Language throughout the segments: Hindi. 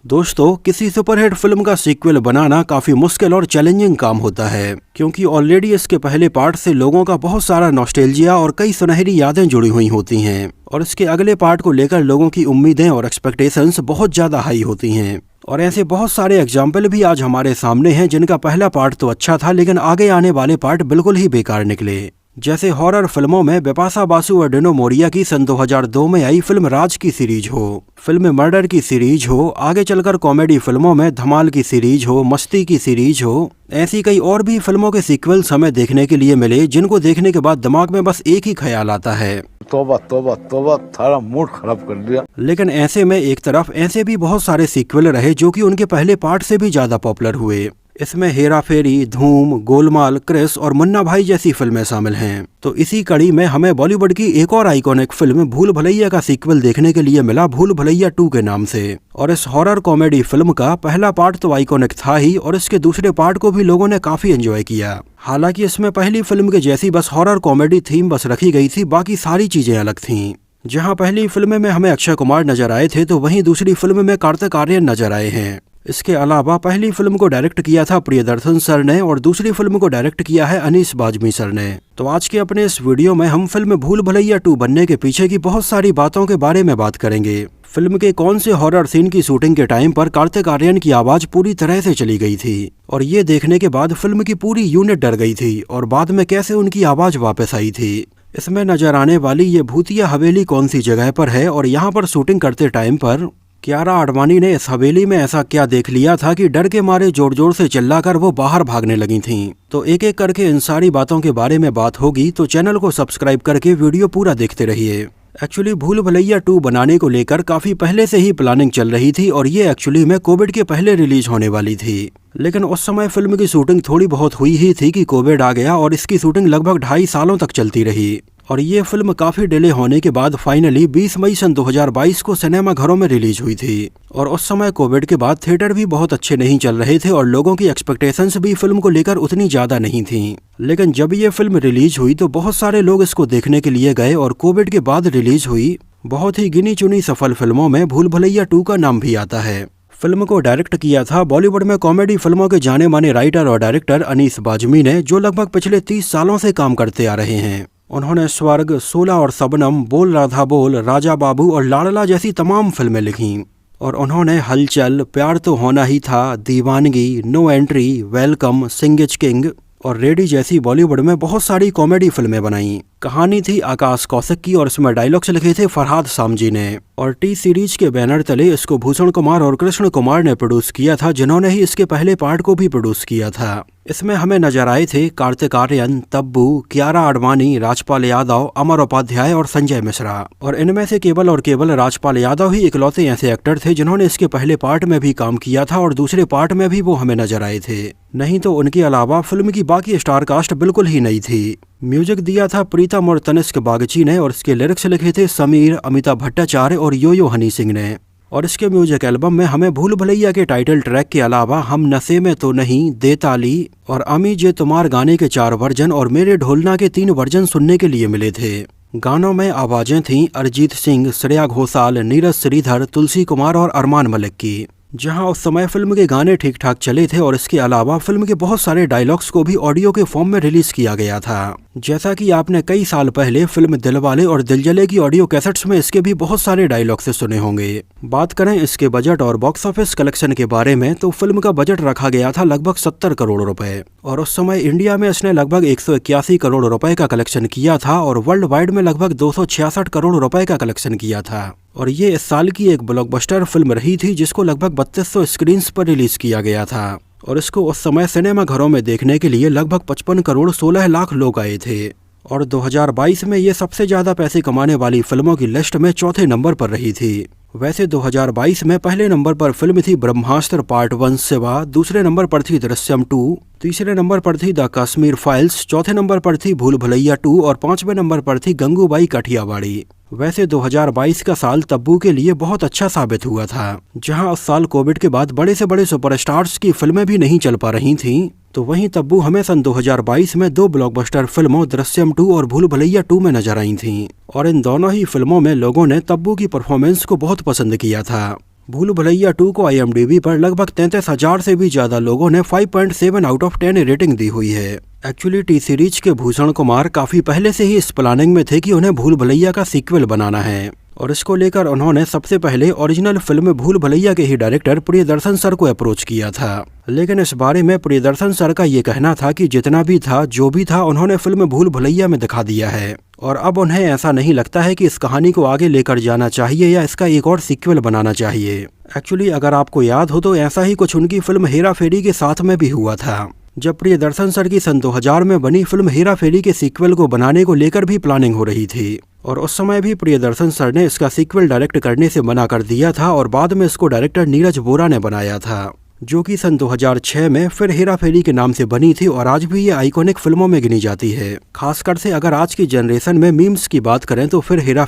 दोस्तों, किसी सुपरहिट फिल्म का सीक्वल बनाना काफी मुश्किल और चैलेंजिंग काम होता है, क्योंकि ऑलरेडी इसके पहले पार्ट से लोगों का बहुत सारा नॉस्टैल्जिया और कई सुनहरी यादें जुड़ी हुई होती हैं और इसके अगले पार्ट को लेकर लोगों की उम्मीदें और एक्सपेक्टेशंस बहुत ज्यादा हाई होती हैं। और ऐसे बहुत सारे एग्जाम्पल भी आज हमारे सामने हैं जिनका पहला पार्ट तो अच्छा था लेकिन आगे आने वाले पार्ट बिल्कुल ही बेकार निकले। जैसे हॉरर फिल्मों में बिपाशा बासु और डिनो मोरिया की सन 2002 में आई फिल्म राज की सीरीज हो, फिल्म में मर्डर की सीरीज हो, आगे चलकर कॉमेडी फिल्मों में धमाल की सीरीज हो, मस्ती की सीरीज हो, ऐसी कई और भी फिल्मों के सीक्वल्स हमें देखने के लिए मिले जिनको देखने के बाद दिमाग में बस एक ही ख्याल आता है, तौबा तौबा तौबा, थारा मूड खराब कर दिया। लेकिन ऐसे में एक तरफ ऐसे भी बहुत सारे सीक्वल रहे जो कि उनके पहले पार्ट से भी ज्यादा पॉपुलर हुए। इसमें हेरा फेरी, धूम, गोलमाल, क्रिस और मुन्ना भाई जैसी फिल्में शामिल हैं। तो इसी कड़ी में हमें बॉलीवुड की एक और आइकॉनिक फिल्म भूल भुलैया का सीक्वल देखने के लिए मिला, भूल भुलैया 2 के नाम से। और इस हॉरर कॉमेडी फिल्म का पहला पार्ट तो आइकॉनिक था ही और इसके दूसरे पार्ट को भी लोगों ने काफी एंजॉय किया। हालांकि इसमें पहली फिल्म के जैसी बस हॉरर कॉमेडी थीम बस रखी गई थी, बाकी सारी चीजें अलग थीं। जहां पहली फिल्म में हमें अक्षय कुमार नजर आए थे तो वहीं दूसरी फिल्म में कार्तिक आर्यन नजर आए हैं। इसके अलावा पहली फिल्म को डायरेक्ट किया था प्रियदर्शन सर ने और दूसरी फिल्म को डायरेक्ट किया है अनीस बाज़मी सर ने। तो आज के अपने इस वीडियो में हम फिल्म भूल भुलैया 2 बनने के पीछे की बहुत सारी बातों के बारे में बात करेंगे। फिल्म के कौन से हॉरर सीन की शूटिंग के टाइम पर कार्तिक आर्यन की आवाज पूरी तरह से चली गई थी और ये देखने के बाद फिल्म की पूरी यूनिट डर गई थी और बाद में कैसे उनकी आवाज वापस आई थी। इसमें नजर आने वाली ये भूतिया हवेली कौन सी जगह पर है और यहाँ पर शूटिंग करते टाइम पर कियारा आडवाणी ने इस हवेली में ऐसा क्या देख लिया था कि डर के मारे जोर जोर से चिल्लाकर वो बाहर भागने लगी थीं। तो एक एक करके इन सारी बातों के बारे में बात होगी, तो चैनल को सब्सक्राइब करके वीडियो पूरा देखते रहिए। एक्चुअली भूल भुलैया 2 बनाने को लेकर काफी पहले से ही प्लानिंग चल रही थी और ये एक्चुअली में कोविड के पहले रिलीज होने वाली थी, लेकिन उस समय फिल्म की शूटिंग थोड़ी बहुत हुई ही थी कि कोविड आ गया और इसकी शूटिंग लगभग 2.5 सालों तक चलती रही। और ये फिल्म काफी डिले होने के बाद फाइनली 20 मई सन 2022 को सिनेमा घरों में रिलीज हुई थी। और उस समय कोविड के बाद थिएटर भी बहुत अच्छे नहीं चल रहे थे और लोगों की एक्सपेक्टेशंस भी फिल्म को लेकर उतनी ज्यादा नहीं थी। लेकिन जब ये फिल्म रिलीज हुई तो बहुत सारे लोग इसको देखने के लिए गए और कोविड के बाद रिलीज हुई बहुत ही गिनी चुनी सफल फिल्मों में भूल भुलैया 2 का नाम भी आता है। फिल्म को डायरेक्ट किया था बॉलीवुड में कॉमेडी फिल्मों के जाने माने राइटर और डायरेक्टर अनीस बाज़मी ने, जो लगभग पिछले 30 सालों से काम करते आ रहे हैं। उन्होंने स्वर्ग, 16 और सबनम, बोल राधा बोल, राजा बाबू और लाडला जैसी तमाम फिल्में लिखीं और उन्होंने हलचल, प्यार तो होना ही था, Deewangee, no entry, welcome, Singh is king और रेडी जैसी बॉलीवुड में बहुत सारी कॉमेडी फिल्में बनाई। कहानी थी आकाश कौशिक की और इसमें डायलॉग्स लिखे थे फरहाद सामजी ने। और टी सीरीज के बैनर तले इसको भूषण कुमार और कृष्ण कुमार ने प्रोड्यूस किया था, जिन्होंने ही इसके पहले पार्ट को भी प्रोड्यूस किया था। इसमें हमें नजर आए थे कार्तिक आर्यन, तब्बू, कियारा आडवाणी, राजपाल यादव, अमर उपाध्याय और संजय मिश्रा। और इनमें से केवल और केवल राजपाल यादव ही इकलौते ऐसे एक्टर थे जिन्होंने इसके पहले पार्ट में भी काम किया था और दूसरे पार्ट में भी वो हमें नजर आए थे। नहीं तो उनके अलावा फिल्म की बाकी स्टार कास्ट बिल्कुल ही नई थी। म्यूजिक दिया था प्रीतम और तनिष्क बागची ने और इसके लिरिक्स लिखे थे समीर, अमिताभ भट्टाचार्य और यो हनी सिंह ने। और इसके म्यूजिक एल्बम में हमें भूल भुलैया के टाइटल ट्रैक के अलावा हम नशे में तो नहीं, देताली और अमी जे तुमार गाने के 4 वर्जन और मेरे ढोलना के 3 वर्जन सुनने के लिए मिले थे। गानों में आवाजें थीं अरिजीत सिंह, श्रेया घोषाल, नीरज श्रीधर, तुलसी कुमार और अरमान मलिक की। जहां उस समय फिल्म के गाने ठीक ठाक चले थे और इसके अलावा फिल्म के बहुत सारे डायलॉग्स को भी ऑडियो के फॉर्म में रिलीज किया गया था। जैसा कि आपने कई साल पहले फिल्म दिलवाले और दिलजले की ऑडियो कैसेट्स में इसके भी बहुत सारे डायलॉग्स सुने होंगे। बात करें इसके बजट और बॉक्स ऑफिस कलेक्शन के बारे में तो फिल्म का बजट रखा गया था लगभग 70 करोड़ रुपए और उस समय इंडिया में इसने लगभग 181 करोड़ रुपए का कलेक्शन किया था और वर्ल्ड वाइड में लगभग 266 करोड़ रुपए का कलेक्शन किया था। और ये इस साल की एक ब्लॉकबस्टर फिल्म रही थी जिसको लगभग 3200 स्क्रीन्स पर रिलीज किया गया था और इसको उस समय सिनेमा घरों में देखने के लिए लगभग 55 करोड़ 16 लाख लोग आए थे। और 2022 में ये सबसे ज्यादा पैसे कमाने वाली फिल्मों की लिस्ट में चौथे नंबर पर रही थी। वैसे 2022 में पहले नंबर पर फिल्म थी ब्रह्मास्त्र पार्ट 1 शिवा, दूसरे नंबर पर थी दृश्यम 2, तीसरे नंबर पर थी द कश्मीर फाइल्स, चौथे नंबर पर थी भूल भुलैया 2 और 5वें नंबर पर थी गंगूबाई काठियावाड़ी। वैसे 2022 का साल तब्बू के लिए बहुत अच्छा साबित हुआ था। जहां उस साल कोविड के बाद बड़े से बड़े सुपरस्टार्स की फिल्में भी नहीं चल पा रही थीं, तो वहीं तब्बू हमें सन 2022 में 2 ब्लॉकबस्टर फिल्मों दृश्यम 2 और भूल भुलैया 2 में नजर आई थीं और इन दोनों ही फिल्मों में लोगों ने तब्बू की परफॉर्मेंस को बहुत पसंद किया था। भूल भुलैया 2 को IMDb पर लगभग 33,000 से भी ज्यादा लोगों ने 5.7 आउट ऑफ 10 रेटिंग दी हुई है। एक्चुअली टी सीरीज के भूषण कुमार काफी पहले से ही इस प्लानिंग में थे कि उन्हें भूल भुलैया का सीक्वल बनाना है, और इसको लेकर उन्होंने सबसे पहले ओरिजिनल फिल्म भूल भुलैया के ही डायरेक्टर प्रियदर्शन सर को अप्रोच किया था। लेकिन इस बारे में प्रियदर्शन सर का ये कहना था कि जितना भी था जो भी था उन्होंने फिल्म भूल भुलैया में दिखा दिया है, और अब उन्हें ऐसा नहीं लगता है कि इस कहानी को आगे लेकर जाना चाहिए या इसका एक और सीक्वल बनाना चाहिए। एक्चुअली अगर आपको याद हो तो ऐसा ही कुछ उनकी फिल्म हेरा फेरी के साथ में भी हुआ था, जब प्रियदर्शन सर की सन 2000 में बनी फिल्म हेरा फेरी के सीक्वल को बनाने को लेकर भी प्लानिंग हो रही थी, और उस समय भी प्रियदर्शन सर ने इसका सीक्वल डायरेक्ट करने से मना कर दिया था, और बाद में इसको डायरेक्टर नीरज बोरा ने बनाया था, जो कि सन 2006 में फिर हेरा फेरी के नाम से बनी थी, और आज भी ये आइकॉनिक फिल्मों में गिनी जाती है। खासकर से अगर आज की जनरेशन में मीम्स की बात करें तो फिर हेरा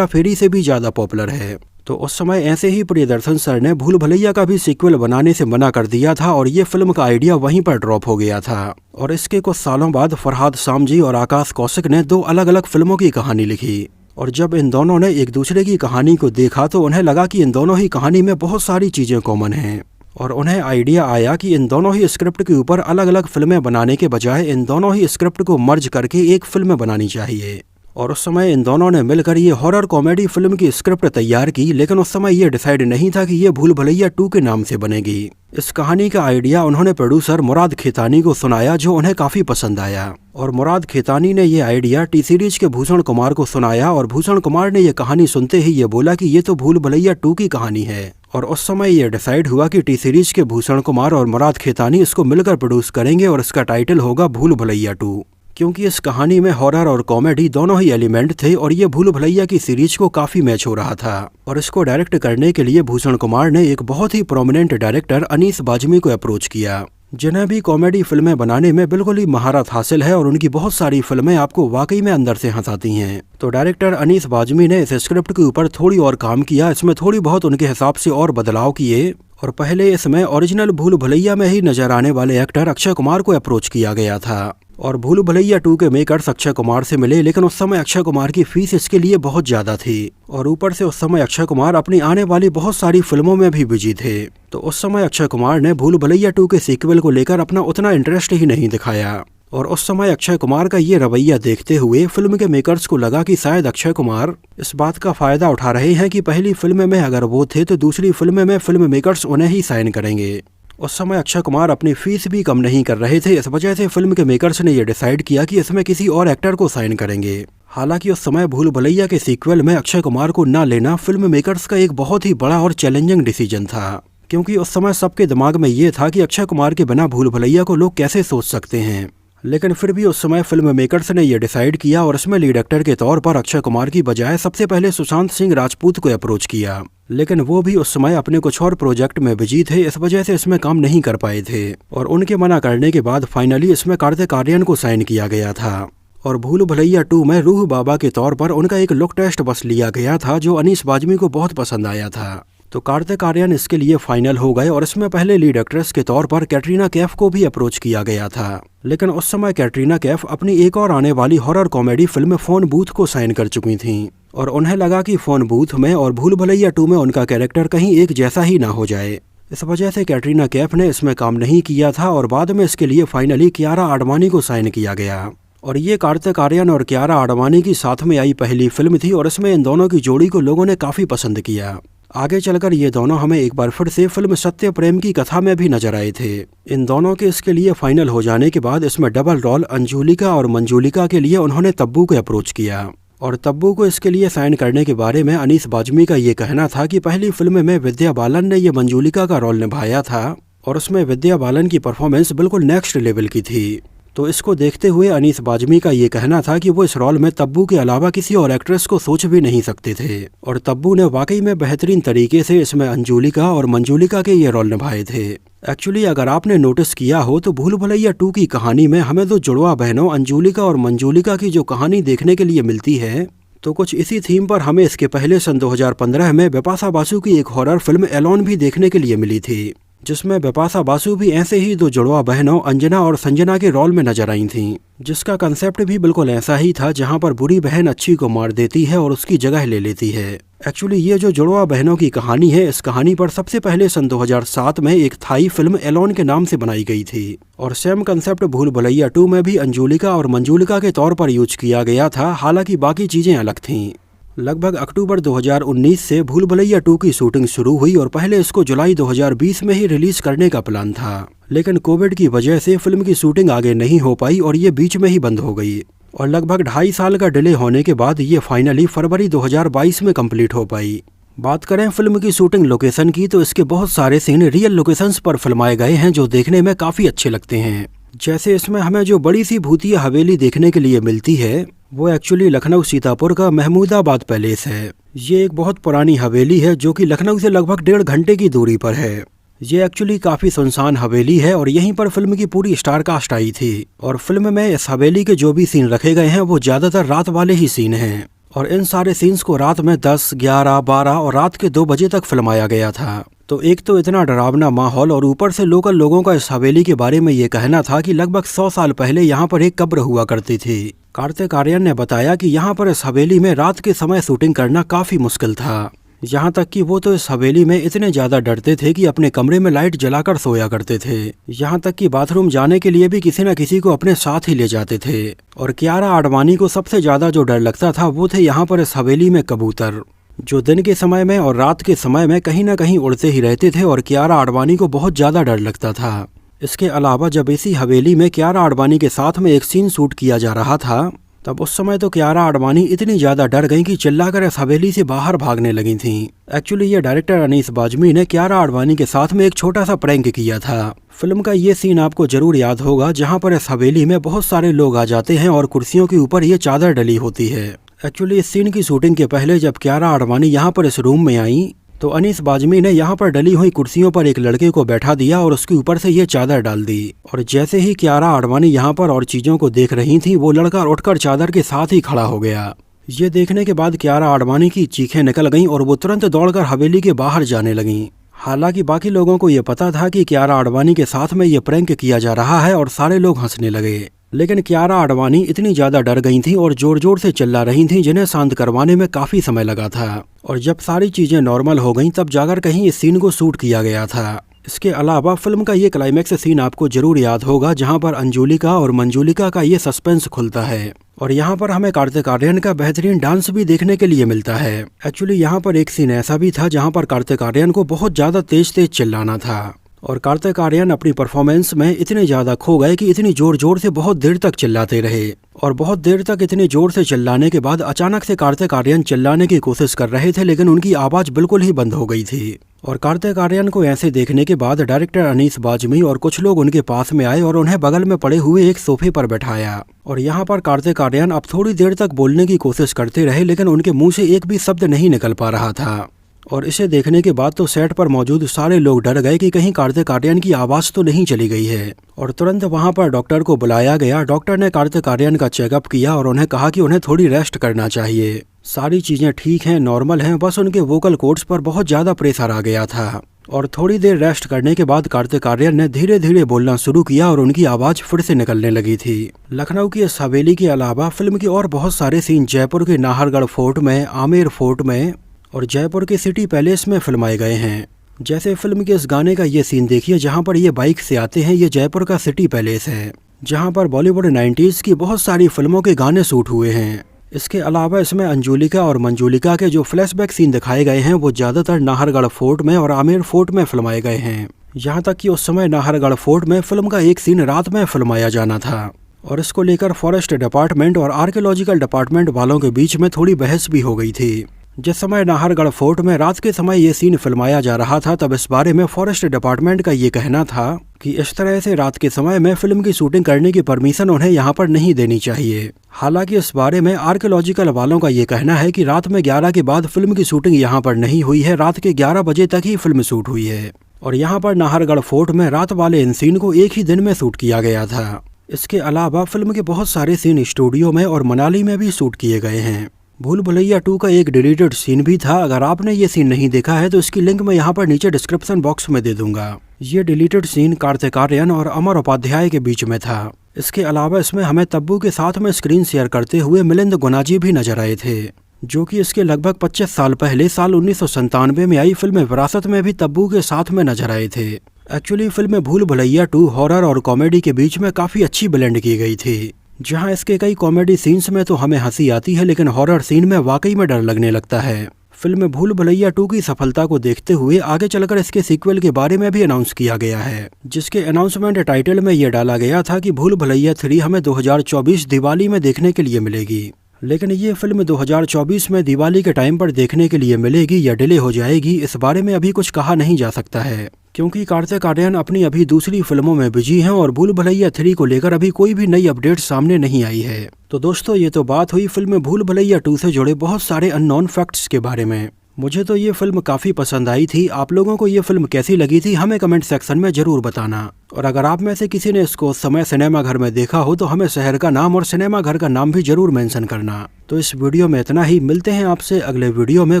फेरी से भी ज्यादा पॉपुलर है। तो उस समय ऐसे ही प्रियदर्शन सर ने भूल भुलैया का भी सीक्वल बनाने से मना कर दिया था, और ये फिल्म का आइडिया वहीं पर ड्रॉप हो गया था। और इसके कुछ सालों बाद फरहाद सामजी और आकाश कौशिक ने 2 अलग अलग फिल्मों की कहानी लिखी, और जब इन दोनों ने एक दूसरे की कहानी को देखा तो उन्हें लगा कि इन दोनों ही कहानी में बहुत सारी चीजें कॉमन हैं, और उन्हें आइडिया आया कि इन दोनों ही स्क्रिप्ट के ऊपर अलग अलग फिल्में बनाने के बजाय इन दोनों ही स्क्रिप्ट को मर्ज करके एक फिल्म बनानी चाहिए। और उस समय इन दोनों ने मिलकर ये हॉरर कॉमेडी फिल्म की स्क्रिप्ट तैयार की, लेकिन उस समय ये डिसाइड नहीं था कि ये भूल भुलैया 2 के नाम से बनेगी। इस कहानी का आइडिया उन्होंने प्रोड्यूसर मुराद खेतानी को सुनाया, जो उन्हें काफी पसंद आया, और मुराद खेतानी ने ये आइडिया टी सीरीज के भूषण कुमार को सुनाया, और भूषण कुमार ने ये कहानी सुनते ही ये बोला कि ये तो भूल भुलैया 2 की कहानी है। और उस समय ये डिसाइड हुआ कि टी सीरीज के भूषण कुमार और मुराद खेतानी इसको मिलकर प्रोड्यूस करेंगे, और इसका टाइटल होगा भूल भुलैया 2, क्योंकि इस कहानी में हॉरर और कॉमेडी दोनों ही एलिमेंट थे, और ये भूल भुलैया की सीरीज को काफी मैच हो रहा था। और इसको डायरेक्ट करने के लिए भूषण कुमार ने एक बहुत ही प्रोमिनेंट डायरेक्टर अनीस बाज़मी को अप्रोच किया, जिन्हें भी कॉमेडी फिल्में बनाने में बिल्कुल ही महारत हासिल है, और उनकी बहुत सारी फिल्में आपको वाकई में अंदर से हंसाती हैं। तो डायरेक्टर अनीस बाज़मी ने इस स्क्रिप्ट के ऊपर थोड़ी और काम किया, इसमें थोड़ी बहुत उनके हिसाब से और बदलाव किए, और पहले इसमें ओरिजिनल भूल भुलैया में ही नजर आने वाले एक्टर अक्षय कुमार को अप्रोच किया गया था, और भूल भुलैया 2 के मेकर्स अक्षय कुमार से मिले, लेकिन उस समय अक्षय कुमार की फीस इसके लिए बहुत ज्यादा थी, और ऊपर से उस समय अक्षय कुमार अपनी आने वाली बहुत सारी फिल्मों में भी बिजी थे। तो उस समय अक्षय कुमार ने भूल भुलैया 2 के सीक्वल को लेकर अपना उतना इंटरेस्ट ही नहीं दिखाया, और उस समय अक्षय कुमार का ये रवैया देखते हुए फिल्म के मेकर्स को लगा कि शायद अक्षय कुमार इस बात का फायदा उठा रहे हैं कि पहली फिल्म में अगर वो थे तो दूसरी फिल्म में फिल्म मेकर्स उन्हें ही साइन करेंगे। उस समय अक्षय कुमार अपनी फीस भी कम नहीं कर रहे थे, इस वजह से फिल्म के मेकर्स ने यह डिसाइड किया कि इसमें किसी और एक्टर को साइन करेंगे। हालांकि उस समय भूल भुलैया के सीक्वल में अक्षय कुमार को न लेना फिल्म मेकर्स का एक बहुत ही बड़ा और चैलेंजिंग डिसीजन था, क्योंकि उस समय सबके दिमाग में ये था कि अक्षय कुमार के बिना भूल भुलैया को लोग कैसे सोच सकते हैं। लेकिन फिर भी उस समय फिल्म मेकर्स ने यह डिसाइड किया, और इसमें लीड एक्टर के तौर पर अक्षय कुमार की बजाय सबसे पहले सुशांत सिंह राजपूत को अप्रोच किया, लेकिन वो भी उस समय अपने कुछ और प्रोजेक्ट में बिजी थे, इस वजह से इसमें काम नहीं कर पाए थे, और उनके मना करने के बाद फाइनली इसमें कार्तिक आर्यन को साइन किया गया था। और भूल भुलैया 2 में रूह बाबा के तौर पर उनका एक लुक टेस्ट बस लिया गया था, जो अनीस बाज़मी को बहुत पसंद आया था। तो कार्तिक आर्यन इसके लिए फाइनल हो गए, और इसमें पहले लीड एक्ट्रेस के तौर पर कैटरीना कैफ को भी अप्रोच किया गया था, लेकिन उस समय कैटरीना कैफ अपनी एक और आने वाली horror comedy film phone booth को साइन कर चुकी थीं, और उन्हें लगा कि फोन बूथ में और भूल भुलैया 2 में उनका कैरेक्टर कहीं एक जैसा ही ना हो जाए। इस वजह से कैटरीना कैफ ने इसमें काम नहीं किया था, और बाद में इसके लिए फाइनली कियारा आडवाणी को साइन किया गया। और ये कार्तिक आर्यन और कियारा आडवाणी की साथ में आई पहली फिल्म थी, और इसमें इन दोनों की जोड़ी को लोगों ने काफी पसंद किया। आगे चलकर ये दोनों हमें एक बार फिर से फिल्म सत्य प्रेम की कथा में भी नजर आए थे। इन दोनों के इसके लिए फाइनल हो जाने के बाद इसमें डबल रोल अंजुलिका और मंजुलिका के लिए उन्होंने तब्बू को अप्रोच किया, और तब्बू को इसके लिए साइन करने के बारे में अनीस बाज़मी का ये कहना था कि पहली फिल्म में विद्या बालन ने ये मंजुलिका का रोल निभाया था, और उसमें विद्या बालन की परफॉर्मेंस बिल्कुल नेक्स्ट लेवल की थी। तो इसको देखते हुए अनीस बाज़मी का ये कहना था कि वो इस रोल में तब्बू के अलावा किसी और एक्ट्रेस को सोच भी नहीं सकते थे, और तब्बू ने वाकई में बेहतरीन तरीके से इसमें अंजुलिका और मंजुलिका के ये रोल निभाए थे। एक्चुअली अगर आपने नोटिस किया हो तो भूल भुलैया 2 की कहानी में हमें दो जुड़वा बहनों अंजुलिका और मंजुलिका की जो कहानी देखने के लिए मिलती है, तो कुछ इसी थीम पर हमें इसके पहले सन 2015 में बिपाशा बासु की एक हॉरर फिल्म एलोन भी देखने के लिए मिली थी, जिसमें बिपाशा बासु भी ऐसे ही दो जुड़वा बहनों अंजना और संजना के रोल में नजर आई थीं, जिसका कंसेप्ट भी बिल्कुल ऐसा ही था, जहां पर बुरी बहन अच्छी को मार देती है और उसकी जगह ले लेती है। एक्चुअली ये जो जुड़वा बहनों की कहानी है, इस कहानी पर सबसे पहले सन 2007 में एक थाई फिल्म एलोन के नाम से बनाई गई थी और सेम कंसेप्ट भूल भुलैया 2 में भी अंजुलिका और मंजुलिका के तौर पर यूज किया गया था, हालांकि बाकी चीजें अलग थीं। लगभग अक्टूबर 2019 से भूल भुलैया 2 की शूटिंग शुरू हुई और पहले इसको जुलाई 2020 में ही रिलीज करने का प्लान था, लेकिन कोविड की वजह से फिल्म की शूटिंग आगे नहीं हो पाई और ये बीच में ही बंद हो गई और लगभग 2.5 साल का डिले होने के बाद ये फाइनली फरवरी 2022 में कंप्लीट हो पाई। बात करें फिल्म की शूटिंग लोकेशन की, तो इसके बहुत सारे सीन रियल लोकेशंस पर फिल्माए गए हैं जो देखने में काफी अच्छे लगते हैं। जैसे इसमें हमें जो बड़ी सी भूतिया हवेली देखने के लिए मिलती है, वो एक्चुअली लखनऊ सीतापुर का महमूदाबाद पैलेस है। ये एक बहुत पुरानी हवेली है जो कि लखनऊ से लगभग 1.5 घंटे की दूरी पर है। ये एक्चुअली काफी सुनसान हवेली है और यहीं पर फिल्म की पूरी स्टार कास्ट आई थी और फिल्म में इस हवेली के जो भी सीन रखे गए हैं वो ज्यादातर रात वाले ही सीन हैं और इन सारे सीन्स को रात में 10, 11, 12 और रात के 2 बजे तक फिल्माया गया था। तो एक तो इतना डरावना माहौल और ऊपर से लोकल लोगों का इस हवेली के बारे में ये कहना था कि लगभग 100 साल पहले यहाँ पर एक कब्र हुआ करती थी। कार्तिक आर्यन ने बताया कि यहाँ पर इस हवेली में रात के समय शूटिंग करना काफी मुश्किल था, यहाँ तक कि वो तो इस हवेली में इतने ज्यादा डरते थे कि अपने कमरे में लाइट जलाकर सोया करते थे। यहाँ तक कि बाथरूम जाने के लिए भी किसी न किसी को अपने साथ ही ले जाते थे। और कियारा आडवाणी को सबसे ज्यादा जो डर लगता था वो थे यहाँ पर इस हवेली में कबूतर, जो दिन के समय में और रात के समय में कहीं ना कहीं उड़ते ही रहते थे और कियारा आडवाणी को बहुत ज्यादा डर लगता था। इसके अलावा जब इसी हवेली में कियारा आडवाणी के साथ में एक सीन शूट किया जा रहा था, तब उस समय तो कियारा आडवाणी इतनी ज्यादा डर गई कि चिल्लाकर इस हवेली से बाहर भागने लगी थीं। एक्चुअली ये डायरेक्टर अनीस बाज़मी ने कियारा आडवाणी के साथ में एक छोटा सा प्रैंक किया था। फिल्म का ये सीन आपको जरूर याद होगा, जहाँ पर इस हवेली में बहुत सारे लोग आ जाते हैं और कुर्सियों के ऊपर ये चादर डली होती है। एक्चुअली इस सीन की शूटिंग के पहले जब कियारा आडवाणी यहाँ पर इस रूम में आई, तो अनीस बाज़मी ने यहाँ पर डली हुई कुर्सियों पर एक लड़के को बैठा दिया और उसके ऊपर से ये चादर डाल दी। और जैसे ही कियारा आडवाणी यहाँ पर और चीजों को देख रही थी, वो लड़का उठकर चादर के साथ ही खड़ा हो गया। ये देखने के बाद कियारा आडवाणी की चीखें निकल गईं और वो तुरंत दौड़कर हवेली के बाहर जाने लगीं। हालांकि बाकी लोगों को ये पता था कि कियारा आडवाणी के साथ में ये प्रैंक किया जा रहा है और सारे लोग हंसने लगे, लेकिन कियारा आडवाणी इतनी ज्यादा डर गई थी और जोर जोर से चिल्ला रही थी, जिन्हें शांत करवाने में काफी समय लगा था। और जब सारी चीजें नॉर्मल हो गईं, तब जाकर कहीं इस सीन को शूट किया गया था। इसके अलावा फिल्म का ये क्लाइमैक्स सीन आपको जरूर याद होगा, जहां पर अंजुलिका और मंजुलिका का ये सस्पेंस खुलता है और यहाँ पर हमें कार्तिक आर्यन का बेहतरीन डांस भी देखने के लिए मिलता है। एक्चुअली यहाँ पर एक सीन ऐसा भी था जहाँ पर कार्तिक आर्यन को बहुत ज्यादा तेज तेज चिल्लाना था और कार्तिक आर्यन अपनी परफॉर्मेंस में इतने ज्यादा खो गए कि इतनी जोर जोर से बहुत देर तक चिल्लाते रहे और बहुत देर तक इतने जोर से चिल्लाने के बाद अचानक से कार्तिक आर्यन चिल्लाने की कोशिश कर रहे थे, लेकिन उनकी आवाज बिल्कुल ही बंद हो गई थी। और कार्तिक आर्यन को ऐसे देखने के बाद डायरेक्टर अनीस बाज़मी और कुछ लोग उनके पास में आए और उन्हें बगल में पड़े हुए एक सोफे पर बैठाया और यहाँ पर कार्तिक आर्यन अब थोड़ी देर तक बोलने की कोशिश करते रहे, लेकिन उनके मुंह से एक भी शब्द नहीं निकल पा रहा था। और इसे देखने के बाद तो सेट पर मौजूद सारे लोग डर गए कि कहीं कार्तिक आर्यन की आवाज तो नहीं चली गई है और तुरंत वहां पर डॉक्टर को बुलाया गया। डॉक्टर ने कार्तिक आर्यन का चेकअप किया और उन्हें कहा कि उन्हें थोड़ी रेस्ट करना चाहिए। सारी चीजें ठीक हैं, नॉर्मल हैं, बस उनके वोकल कोर्ड्स पर बहुत ज्यादा प्रेशर आ गया था। और थोड़ी देर रेस्ट करने के बाद कार्तिक आर्यन ने धीरे धीरे बोलना शुरू किया और उनकी आवाज फिर से निकलने लगी थी। लखनऊ की इस हवेली के अलावा फिल्म के और बहुत सारे सीन जयपुर के नाहरगढ़ फोर्ट में, आमेर फोर्ट में और जयपुर के सिटी पैलेस में फिल्माए गए हैं। जैसे फिल्म के इस गाने का ये सीन देखिए, जहाँ पर ये बाइक से आते हैं। ये जयपुर का सिटी पैलेस है, जहाँ पर बॉलीवुड 90s की बहुत सारी फिल्मों के गाने शूट हुए हैं। इसके अलावा इसमें अंजुलिका और मंजुलिका के जो फ्लैशबैक सीन दिखाए गए हैं, वो ज्यादातर नाहरगढ़ फोर्ट में और आमेर फोर्ट में फिल्माए गए हैं। यहाँ तक कि उस समय नाहरगढ़ फोर्ट में फिल्म का एक सीन रात में फिल्माया जाना था और इसको लेकर फॉरेस्ट डिपार्टमेंट और आर्कियोलॉजिकल डिपार्टमेंट वालों के बीच में थोड़ी बहस भी हो गई थी। जिस समय नाहरगढ़ फोर्ट में रात के समय ये सीन फिल्माया जा रहा था, तब इस बारे में फॉरेस्ट डिपार्टमेंट का ये कहना था कि इस तरह से रात के समय में फिल्म की शूटिंग करने की परमिशन उन्हें यहाँ पर नहीं देनी चाहिए। हालांकि इस बारे में आर्कियोलॉजिकल वालों का ये कहना है कि रात में 11 के बाद फिल्म की शूटिंग यहाँ पर नहीं हुई है, रात के 11 बजे तक ही फिल्म शूट हुई है और यहाँ पर नाहरगढ़ फोर्ट में रात वाले इन सीन को एक ही दिन में शूट किया गया था। इसके अलावा फिल्म के बहुत सारे सीन स्टूडियो में और मनाली में भी शूट किए गए हैं। भूल भुलैया 2 का एक डिलीटेड सीन भी था। अगर आपने ये सीन नहीं देखा है तो इसकी लिंक मैं यहाँ पर नीचे डिस्क्रिप्शन बॉक्स में दे दूंगा। ये डिलीटेड सीन कार्तिक आर्यन और अमर उपाध्याय के बीच में था। इसके अलावा इसमें हमें तब्बू के साथ में स्क्रीन शेयर करते हुए मिलिंद गुनाजी भी नजर आए थे, जो कि इसके लगभग 25 साल पहले साल 1997 में आई फिल्म विरासत में भी तब्बू के साथ में नजर आए थे। एक्चुअली फिल्म भूल भुलैया 2 हॉरर और कॉमेडी के बीच में काफी अच्छी ब्लेंड की गई थी, जहां इसके कई कॉमेडी सीन्स में तो हमें हंसी आती है, लेकिन हॉरर सीन में वाकई में डर लगने लगता है। फिल्म भूल भुलैया 2 की सफलता को देखते हुए आगे चलकर इसके सीक्वल के बारे में भी अनाउंस किया गया है, जिसके अनाउंसमेंट टाइटल में ये डाला गया था कि भूल भुलैया 3 हमें 2024 दिवाली में देखने के लिए मिलेगी। लेकिन ये फिल्म 2024 में दिवाली के टाइम पर देखने के लिए मिलेगी या डिले हो जाएगी, इस बारे में अभी कुछ कहा नहीं जा सकता है, क्योंकि कार्तिक आर्यन अपनी अभी दूसरी फिल्मों में बिजी हैं और भूल भुलैया 3 को लेकर अभी कोई भी नई अपडेट सामने नहीं आई है। तो दोस्तों, ये तो बात हुई फिल्म भूल भुलैया 2 से जुड़े बहुत सारे अननोन फैक्ट्स के बारे में। मुझे तो ये फिल्म काफ़ी पसंद आई थी। आप लोगों को ये फिल्म कैसी लगी थी हमें कमेंट सेक्शन में ज़रूर बताना। और अगर आप में से किसी ने इसको उस समय सिनेमा घर में देखा हो तो हमें शहर का नाम और सिनेमा घर का नाम भी ज़रूर मेंशन करना। तो इस वीडियो में इतना ही। मिलते हैं आपसे अगले वीडियो में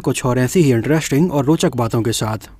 कुछ और ऐसी ही इंटरेस्टिंग और रोचक बातों के साथ।